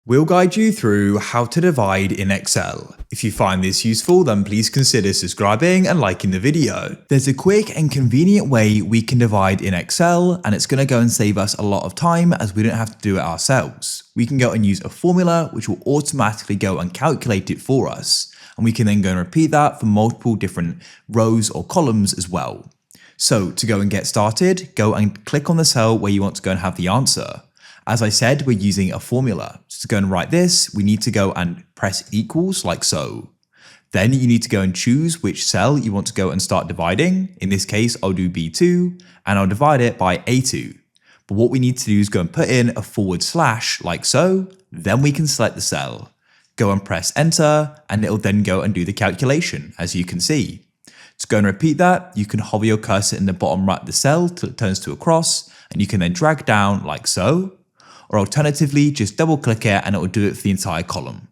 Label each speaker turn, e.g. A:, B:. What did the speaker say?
A: We'll guide you through how to divide in Excel. If you find this useful, then please consider subscribing and liking the video. There's a quick and convenient way we can divide in Excel, and it's going to go and save us a lot of time as we don't have to do it ourselves. We can go and use a formula which will automatically go and calculate it for us, and we can then go and repeat that for multiple different rows or columns as well. So to go and get started, go and click on the cell where you want to go and have the answer. As I said, we're using a formula. So to go and write this, we need to go and press equals like so. Then you need to go and choose which cell you want to go and start dividing. In this case, I'll do B2 and I'll divide it by A2. But what we need to do is go and put in a / like so. Then we can select the cell. Go and press enter and it'll then go and do the calculation, as you can see. To go and repeat that, you can hover your cursor in the bottom right of the cell till it turns to a cross, and you can then drag down like so. Or alternatively, just double click it and it will do it for the entire column.